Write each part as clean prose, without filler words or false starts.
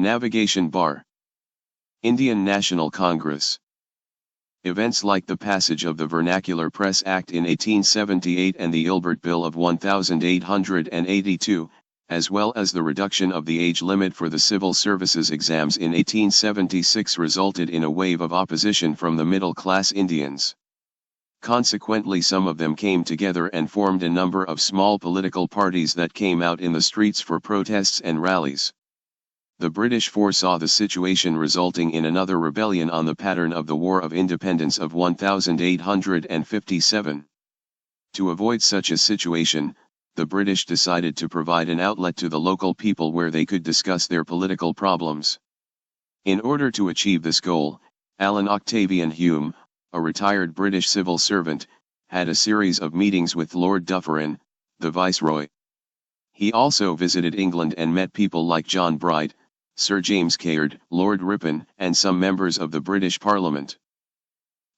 Navigation bar. Indian National Congress. Events like the passage of the Vernacular Press Act in 1878 and the Ilbert Bill of 1882, as well as the reduction of the age limit for the civil services exams in 1876, resulted in a wave of opposition from the middle-class Indians. Consequently, some of them came together and formed a number of small political parties that came out in the streets for protests and rallies. The British foresaw the situation resulting in another rebellion on the pattern of the War of Independence of 1857. To avoid such a situation, the British decided to provide an outlet to the local people where they could discuss their political problems. In order to achieve this goal, Allan Octavian Hume, a retired British civil servant, had a series of meetings with Lord Dufferin, the Viceroy. He also visited England and met people like John Bright, Sir James Caird, Lord Ripon, and some members of the British Parliament.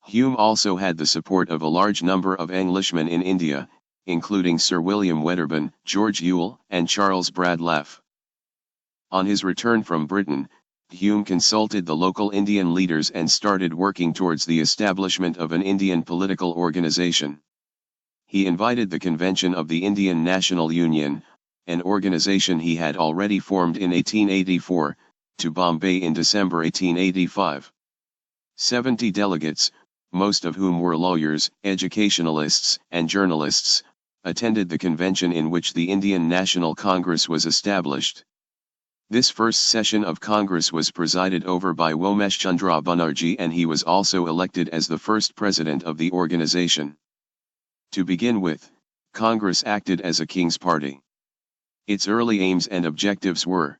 Hume also had the support of a large number of Englishmen in India, including Sir William Wedderburn, George Ewell, and Charles Bradlaugh. On his return from Britain, Hume consulted the local Indian leaders and started working towards the establishment of an Indian political organization. He invited the convention of the Indian National Union, an organization he had already formed in 1884, to Bombay in December 1885. 70 delegates, most of whom were lawyers, educationalists, and journalists, attended the convention in which the Indian National Congress was established. This first session of Congress was presided over by Womesh Chandra Banerjee, and he was also elected as the first president of the organization. To begin with, Congress acted as a king's party. Its early aims and objectives were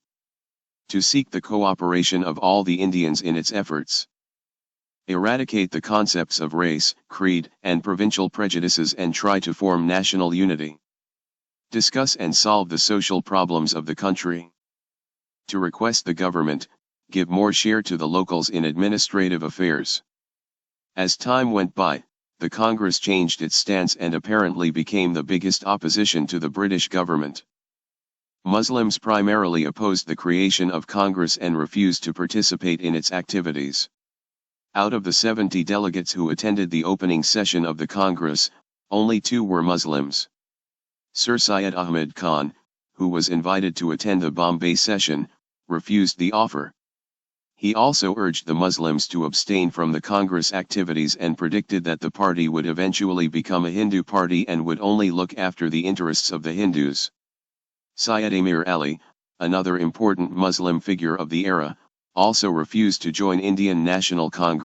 to seek the cooperation of all the Indians in its efforts, eradicate the concepts of race, creed, and provincial prejudices and try to form national unity, discuss and solve the social problems of the country, to request the government, give more share to the locals in administrative affairs. As time went by, the Congress changed its stance and apparently became the biggest opposition to the British government. Muslims primarily opposed the creation of Congress and refused to participate in its activities. Out of the 70 delegates who attended the opening session of the Congress, only 2 were Muslims. Sir Syed Ahmad Khan, who was invited to attend the Bombay session, refused the offer. He also urged the Muslims to abstain from the Congress activities and predicted that the party would eventually become a Hindu party and would only look after the interests of the Hindus. Syed Amir Ali, another important Muslim figure of the era, also refused to join Indian National Congress.